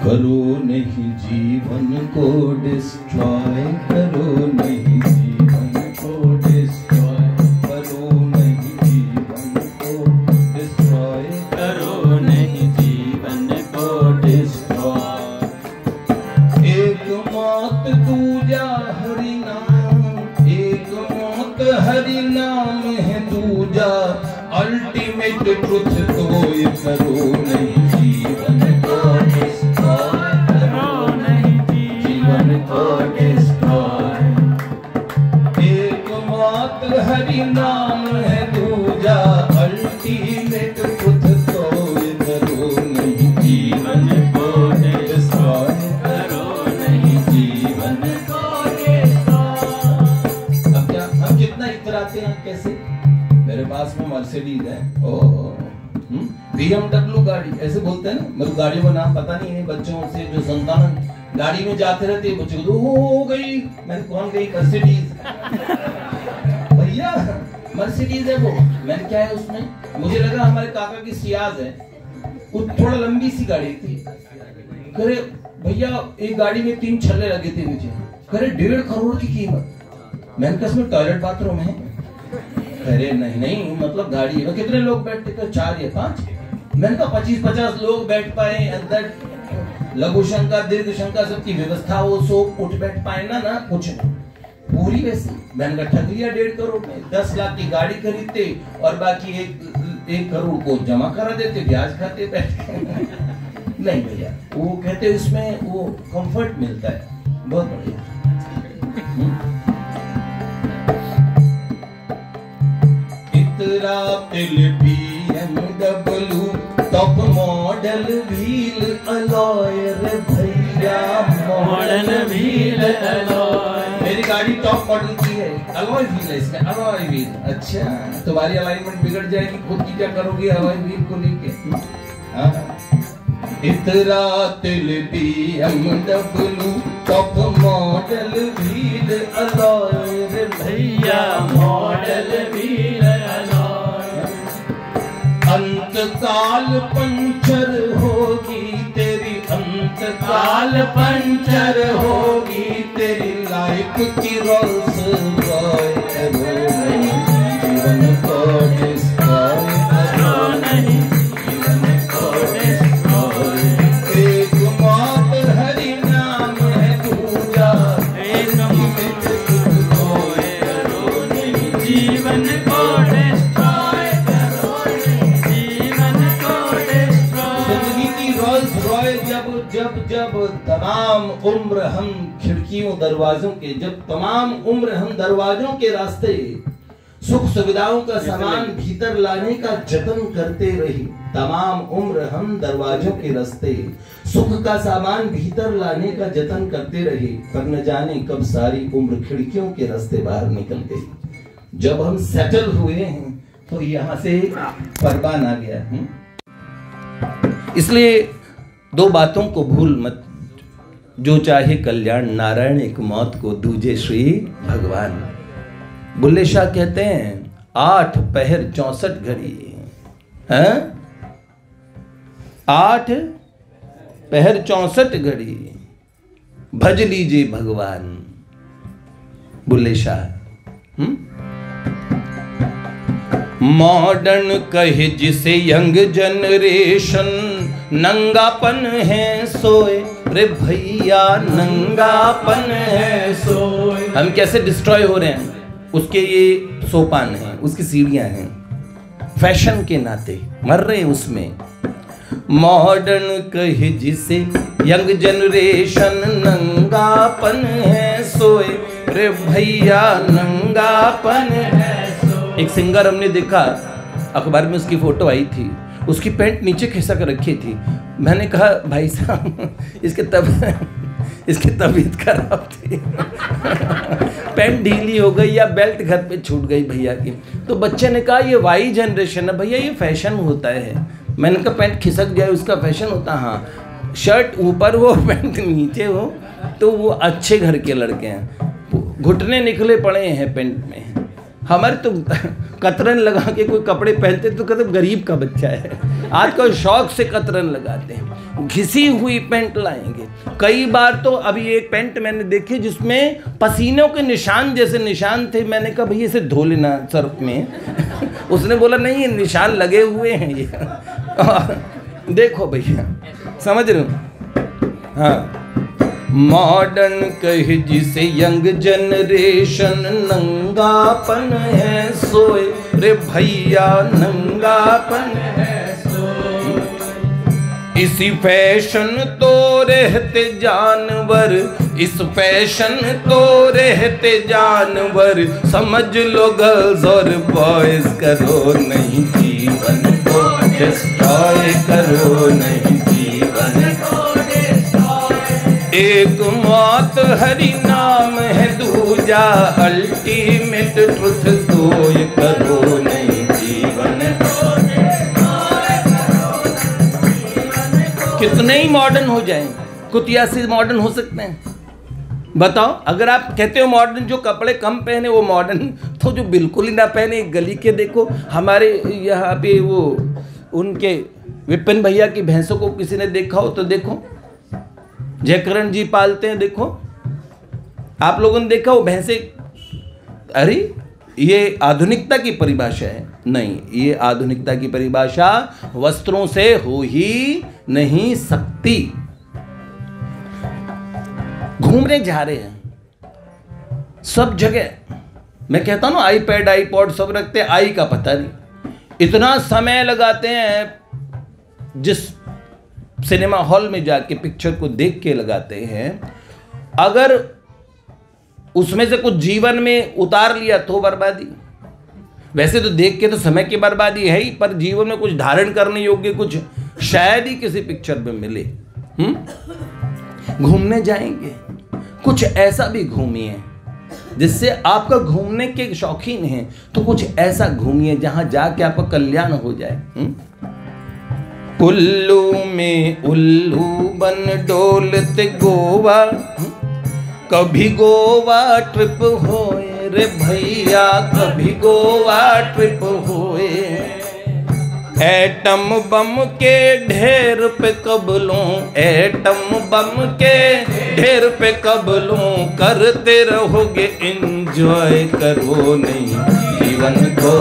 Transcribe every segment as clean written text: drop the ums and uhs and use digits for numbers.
करो नहीं जीवन को डिस्ट्रॉय, करो नहीं जीवन को डिस्ट्रॉय, करो नहीं जीवन को डिस्ट्रॉय, करो नहीं जीवन को डिस्ट्रॉय। एक मौत दूजा हरि नाम, एक मौत हरि नाम है दूजा अल्टीमेट ट्रुथ, तो ये करो नहीं जीवन को डिस्ट्रॉय, करो नहीं जीवन को डिस्ट्रॉय। एक मौत हरि नाम है दूजा अल्टीमेट ट्रुथ, तो ये करो नहीं जीवन को डिस्ट्रॉय, करो नहीं जीवन को डिस्ट्रॉय। अब क्या हम कितना इतराते हैं कैसे? मेरे पास में मर्सिडीज है, BMW गाड़ी ऐसे बोलते हैं ना, मेरे गाड़ियों का नाम पता नहीं है। बच्चों से जो संतान गाड़ी में जाते रहते हैं, बच्चों को हो गई, मैंने कौन गई मर्सिडीज भैया, मर्सिडीज है वो। मैंने क्या है उसमें, मुझे लगा हमारे काका की सियाज है, वो थोड़ा लंबी सी गाड़ी थी। करे भैया एक गाड़ी में 3 छल्ले लगे थे मुझे, करे 1.5 करोड़ की कीमत। मैंने कहा इसमें टॉयलेट बाथरूम है? अरे नहीं नहीं, मतलब गाड़ी में कितने लोग बैठते थे? 4 या 5। मैंने कहा 25-50 लोग बैठ पाए अंदर, लघु शंका दीर्घ शंका सबकी व्यवस्था हो, सो उठ बैठ पाए ना कुछ पूरी वैसी। मैंने कहा ठग लिया 1.5 करोड़ में। 10 लाख की गाड़ी खरीदते और बाकी 1 करोड़ को जमा करा देते, ब्याज खाते बैठ के नहीं भैया, वो कहते इसमें वो कंफर्ट मिलता है, बहुत बढ़िया। इतरा BMW top model wheel alloy रे भैया, मॉडल व्हील अलॉय। मेरी गाड़ी टॉप मॉडल की है, अलॉय व्हील है इसमें, अलॉय व्हील। अच्छा, तुम्हारी अलाइनमेंट बिगड़ जाएगी, खुद की क्या करोगे अलॉय व्हील को लेके? इतरा BMW top model wheel alloy रे भैया, मॉडल व्हील अलॉय। अंतकाल पंचर होगी तेरी, अंतकाल पंचर होगी तेरी, लाइफ की रोल्स रॉयस, करो नहीं जीवन को डिस्ट्रॉय, करो नहीं जीवन को डिस्ट्रॉय। एक मौत हरि नाम है दूजा, एक मौत करो नहीं जीवन को डिस्ट्रॉय, करो नहीं जीवन को डिस्ट्रॉय। जिंदगी की रोल्स रॉयस जब तमाम उम्र हम खिड़कियों दरवाजों के, जब तमाम उम्र हम दरवाजों के रास्ते सुख सुविधाओं का सामान भीतर लाने का जतन करते रहे, तमाम उम्र हम दरवाजों के रास्ते सुख का सामान भीतर लाने का जतन करते रहे, पर न जाने कब सारी उम्र खिड़कियों के रास्ते बाहर निकल गई। जब हम सेटल हुए हैं तो यहाँ से परवान आ गया। इसलिए 2 बातों को भूल मत, जो चाहे कल्याण नारायण, एक मौत को दूजे श्री भगवान। बुल्ले शाह कहते हैं 8 पहर 64 घड़ी, 8 पहर 64 घड़ी भज लीजिए भगवान। बुल्ले शाह। मॉडर्न कहे जिसे यंग जनरेशन, नंगापन है सोए रे भैया, नंगापन है सोए। हम कैसे डिस्ट्रॉय हो रहे हैं, उसके ये सोपान हैं, उसकी सीढ़ियां हैं, फैशन के नाते मर रहे हैं उसमें। मॉडर्न कहे जिसे यंग जनरेशन, नंगापन है सोए रे भैया, नंगापन है सोए। एक सिंगर हमने देखा, अखबार में उसकी फोटो आई थी, उसकी पैंट नीचे खिसक रखी थी। मैंने कहा भाई साहब इसकी तबीयत खराब थी पैंट ढीली हो गई या बेल्ट घर पे छूट गई भैया की। तो बच्चे ने कहा ये वाई जनरेशन है भैया, ये फैशन होता है। मैंने कहा पैंट खिसक जाए उसका फैशन होता? हाँ, शर्ट ऊपर हो पैंट नीचे हो तो वो अच्छे घर के लड़के हैं। घुटने निकले पड़े हैं पैंट में, हमारे तो कतरन लगा के कोई कपड़े पहनते तो कहते गरीब का बच्चा है। आजकल शौक से कतरन लगाते हैं, घिसी हुई पैंट लाएंगे। कई बार तो अभी एक पैंट मैंने देखी जिसमें पसीनों के निशान जैसे निशान थे। मैंने कहा भैया इसे धो लेना सर्फ में। उसने बोला नहीं ये निशान लगे हुए हैं ये। देखो भैया, समझ रहे हो? हाँ, मॉडर्न कहे जिसे यंग जनरेशन, नंगापन है सोए रे भैया, नंगापन है सोए। इसी फैशन तो रहते जानवर, इस फैशन तो रहते जानवर, समझ लो गर्ल्स और बॉयज, करो नहीं जीवन को डिस्ट्रॉय, करो नहीं जीवन को। एक मौत हरि नाम है, दूजा अल्टीमेट ट्रुथ, तो ये करो नहीं जीवन को। कितने ही मॉडर्न हो जाएं, कुतिया से मॉडर्न हो सकते हैं। बताओ, अगर आप कहते हो मॉडर्न, जो कपड़े कम पहने वो मॉडर्न, तो जो बिल्कुल ही ना पहने, गली के देखो हमारे यहाँ पे वो उनके विपिन भैया की भैंसों को किसी ने देखा हो तो देखो, जयकरण जी पालते हैं, देखो आप लोगों ने देखा वो भैंसे। अरे ये आधुनिकता की परिभाषा है? नहीं, ये आधुनिकता की परिभाषा वस्त्रों से हो ही नहीं सकती। घूमने जा रहे हैं सब जगह, मैं कहता हूं ना आईपैड आईपॉड सब रखते हैं, आई का पता नहीं। इतना समय लगाते हैं, जिस सिनेमा हॉल में जाके पिक्चर को देख के लगाते हैं, अगर उसमें से कुछ जीवन में उतार लिया तो बर्बादी। वैसे तो देख के तो समय की बर्बादी है ही, पर जीवन में कुछ धारण करने योग्य कुछ शायद ही किसी पिक्चर में मिले। घूमने जाएंगे, कुछ ऐसा भी घूमिए जिससे आपका घूमने के शौकीन हैं तो कुछ ऐसा घूमिए जहां जाके आपका कल्याण हो जाए। कुल्लू में उल्लू बन डोलते गोवा, कभी गोवा ट्रिप होए रे भैया, कभी गोवा ट्रिप होए। एटम बम के ढेर पे कबलों, एटम बम के ढेर पे कबलों, करते रहोगे एंजॉय, करो नहीं जीवन को।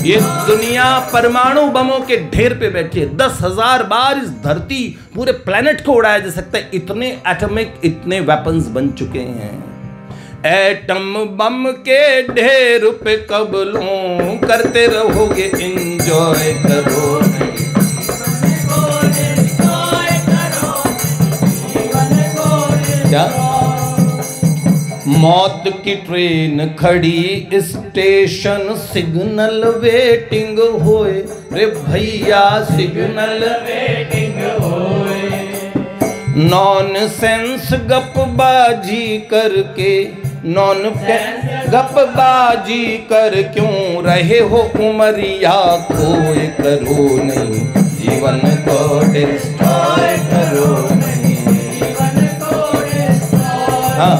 ये दुनिया परमाणु बमों के ढेर पे बैठी है, 10,000 बार इस धरती पूरे प्लेनेट को उड़ाया जा सकता है, इतने एटॉमिक, इतने वेपन्स बन चुके हैं। एटम बम के ढेर पे कबलों, करते रहोगे एंजॉय, करो नहीं। क्या मौत की ट्रेन खड़ी स्टेशन, सिग्नल वेटिंग होए रे भैया, सिग्नल वेटिंग होए। नॉनसेंस गपबाजी करके, नॉनसेंस गपबाजी कर क्यों रहे हो उमरिया खोए, करो नहीं जीवन को डिस्ट्रॉय, करो नहीं जीवन को डिस्ट्रॉय। हाँ,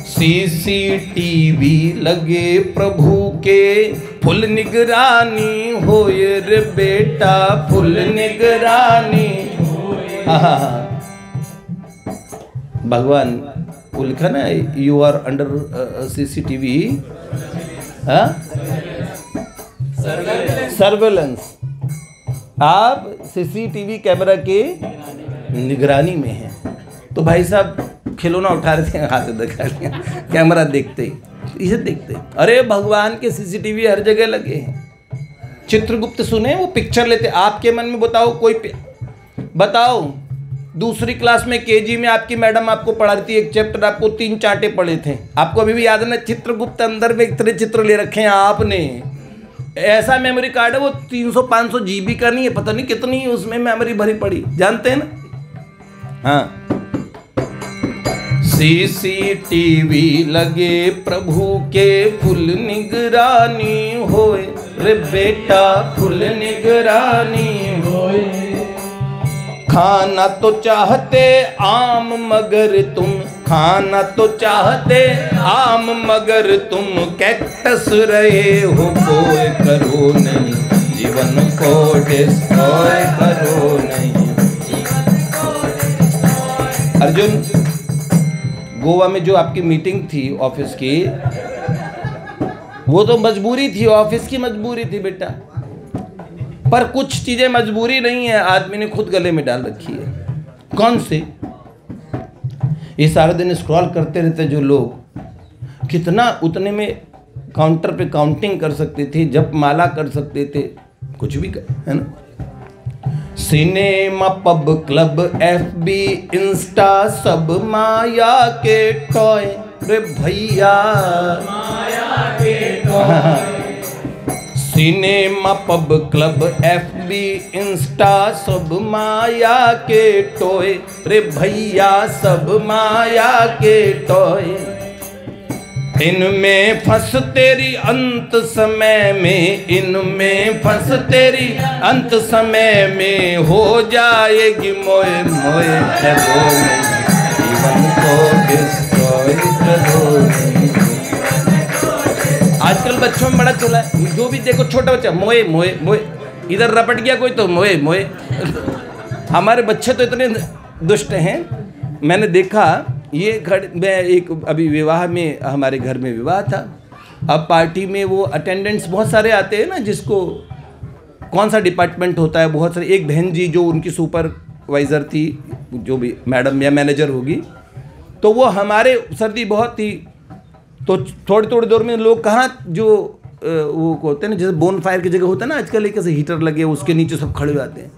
सीसीटीवी लगे प्रभु के, फुल निगरानी होए रे बेटा, फुल निगरानी होए। भगवान वो लिखा ना, you are under CCTV surveillance, आप सीसीटीवी कैमरा के निगरानी में हैं। तो भाई साहब खिलौना उठा रहे थे, हाथ दिखा लिया, कैमरा देखते ही इसे देखते। अरे भगवान के सीसीटीवी हर जगह लगे हैं। चित्रगुप्त सुने, वो पिक्चर लेते। आपके मन में बताओ, कोई बताओ, दूसरी क्लास में केजी में आपकी मैडम आपको पढ़ाती थी एक चैप्टर, आपको 3 चांटे पढ़े थे, आपको अभी भी याद है ना? चित्रगुप्त अंदर में इतने चित्र ले रखे हैं आपने, ऐसा मेमोरी कार्ड है वो 300-500 GB का नहीं है, पता नहीं कितनी उसमें मेमोरी भरी पड़ी, जानते हैं ना? हाँ, सीसीटीवी लगे प्रभु के, फुल निगरानी होए रे बेटा, फुल निगरानी होए। खाना तो चाहते आम मगर तुम खाना तो चाहते आम मगर तुम कैक्टस रहे हो। कोई करो नहीं जीवन को डिस्ट्रॉय करो नहीं। अर्जुन, गोवा में जो आपकी मीटिंग थी ऑफिस की, वो तो मजबूरी थी, ऑफिस की मजबूरी थी बेटा। पर कुछ चीजें मजबूरी नहीं है, आदमी ने खुद गले में डाल रखी है। कौन से? ये सारा दिन स्क्रॉल करते रहते जो लोग, कितना उतने में काउंटर पे काउंटिंग कर सकते थे, जप माला कर सकते थे, कुछ भी कर, है ना। Cinema, pub, club, FB, Insta सब माया के टॉय रे भैया, माया के toy. Cinema, pub, club, FB, Insta सब माया के टॉय रे भैया, सब माया के टॉय। इनमें फंस तेरी अंत समय में, इनमें फंस तेरी अंत समय में हो जाएगी मोए मोए करो नहीं, जीवन को डिस्ट्रॉय करो नहीं। आजकल बच्चों में बड़ा चला है, जो भी देखो छोटा बच्चा मोए मोए मोए, इधर रपट गया कोई तो मोए मोए। हमारे बच्चे तो इतने दुष्ट हैं, मैंने देखा ये मैं एक अभी विवाह में, हमारे घर में विवाह था। अब पार्टी में वो अटेंडेंट्स बहुत सारे आते हैं ना, जिसको कौन सा डिपार्टमेंट होता है, बहुत सारे। एक बहन जी जो उनकी सुपरवाइज़र थी, जो भी मैडम या मैनेजर होगी, तो वो हमारे सर्दी बहुत थी, तो थोड़ी थोड़ी देर में लोग कहाँ जो वो होते हैं ना, जैसे बोन फायर की जगह होता है ना आजकल, एक ऐसे हीटर लगे उसके नीचे सब खड़े जाते हैं,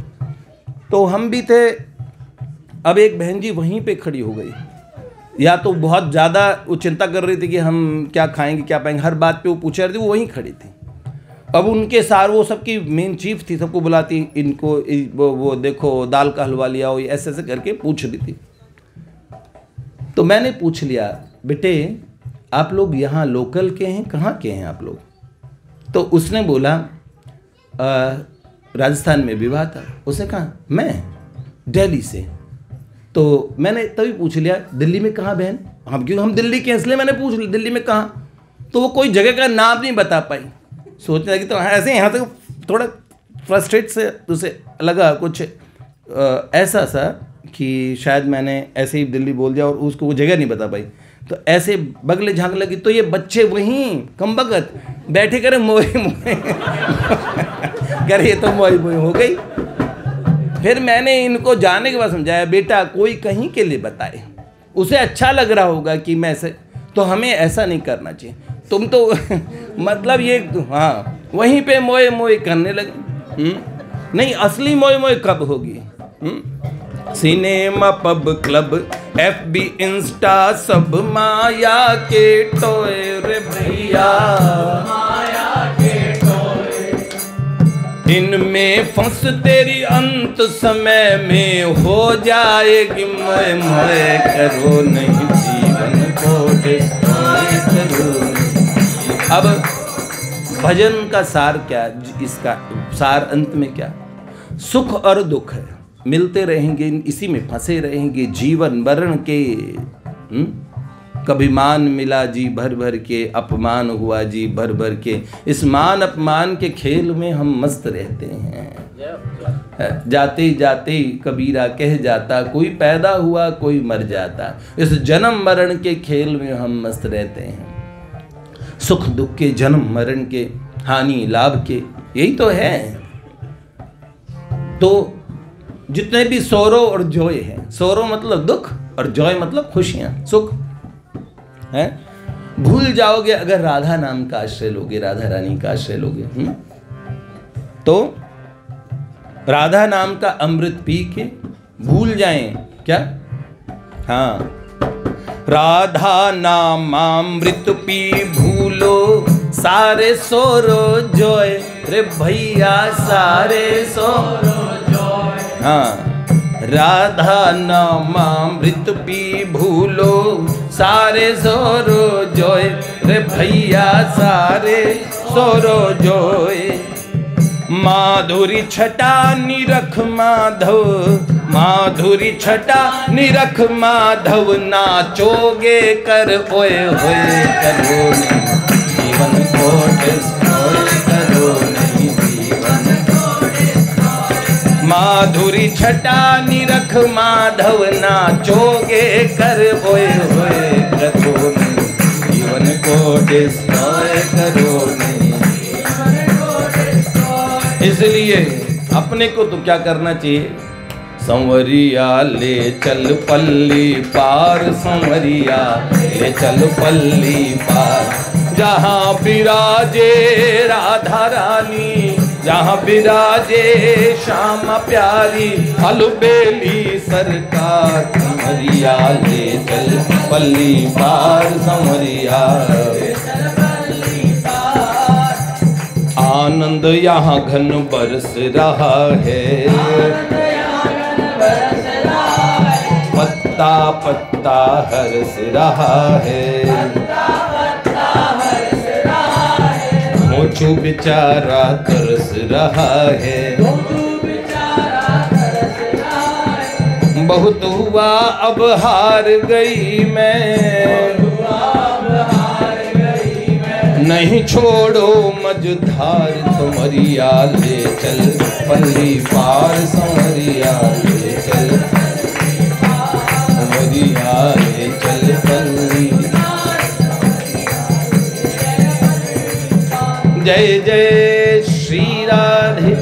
तो हम भी थे। अब एक बहन जी वहीं पे खड़ी हो गई, या तो बहुत ज़्यादा वो चिंता कर रही थी कि हम क्या खाएंगे क्या पाएंगे, हर बात पे वो पूछ रही थी, वो वहीं खड़ी थी। अब उनके सार वो सबकी मेन चीफ थी, सबको बुलाती, इनको वो देखो दाल का हलवा लिया हो, ऐसे ऐसे करके पूछ रही थी। तो मैंने पूछ लिया, बेटे आप लोग यहाँ लोकल के हैं, कहाँ के हैं आप लोग? तो उसने बोला राजस्थान में विवाह था। उसने कहा मैं दिल्ली से। तो मैंने तभी पूछ लिया दिल्ली में कहाँ बहन? हम क्यों, हम दिल्ली के, इसलिए मैंने पूछ लिया दिल्ली में कहाँ। तो वो कोई जगह का नाम नहीं बता पाई, सोचने लगी। तो ऐसे यहाँ तक थोड़ा फ्रस्ट्रेट से उसे लगा कुछ ऐसा सा कि शायद मैंने ऐसे ही दिल्ली बोल दिया और उसको वो जगह नहीं बता पाई। तो ऐसे बगले झांक लगी, तो ये बच्चे वहीं कमबख्त बैठे करे मोए मोए करे, ये तो मोए मोए हो गई। फिर मैंने इनको जाने के बाद समझाया, बेटा कोई कहीं के लिए बताए, उसे अच्छा लग रहा होगा कि मैं ऐसे, तो हमें ऐसा नहीं करना चाहिए। तुम तो मतलब ये, हाँ वहीं पे मोए मोए करने लगे। नहीं, असली मोए मोए कब होगी? Cinema, pub, club, FB, Insta सब माया के टोए रे भैया, माया के टोए। इनमें फंस तेरी अंत समय में हो जाएगी मोए मोए करो नहीं, जीवन को डिस्ट्रॉय करो नहीं। अब भजन का सार क्या, इसका सार अंत में क्या? सुख और दुख है, मिलते रहेंगे, इसी में फंसे रहेंगे जीवन मरण के। कभी मान मिला जी भर भर के, अपमान हुआ जी भर भर के, इस मान अपमान के खेल में हम मस्त रहते हैं। जाते जाते कबीरा कह जाता, कोई पैदा हुआ कोई मर जाता, इस जन्म मरण के खेल में हम मस्त रहते हैं। सुख दुख के, जन्म मरण के, हानि लाभ के, यही तो है। तो जितने भी सोरो और जॉय है, सोरो मतलब दुख और जॉय मतलब खुशियां, सुख है। भूल जाओगे अगर राधा नाम का आश्रय लोगे, राधा रानी का आश्रय लोगे, तो राधा नाम का अमृत पी के भूल जाएं क्या? हाँ, राधा नाम अमृत पी भूलो सारे सोरो जॉय रे भैया, सारे सोरो जॉय। हाँ, राधा नाम अमृत पी भूलो सारे सोरो जॉय रे भैया, सारे सोरो जॉय। माधुरी छटा निरख माधव माधुरी छटा निरख माधव नाचोगे कर ओए होए करो नहीं जीवन को डिस्ट्रॉय करो नहीं जीवन को डिस्ट्रॉय। माधुरी छटा निरख माधव नाचोगे कर ओए होए करो नहीं जीवन को डिस्ट्रॉय करो नहीं जीवन को डिस्ट्रॉय। इसलिए अपने को तो क्या करना चाहिए, संवरिया ले चल पल्ली पार, संवरिया ले चल पल्ली पार। जहाँ विराजे राधा रानी, जहाँ विराजे श्यामा प्यारी, अलबेली सरकार। संवरिया ले चल पल्ली पार, संवरिया आनंद यहाँ घन बरस रहा है, पत्ता पत्ता हरस रहा है, मोचू बेचारा तरस रहा है। बहुत हुआ अब हार गई मैं, नहीं छोड़ो मझधार। संवरिया ले चल पल्ली पार, संवरिया ले चल, संवरिया ले चल पल्ली। जय जय श्री राधे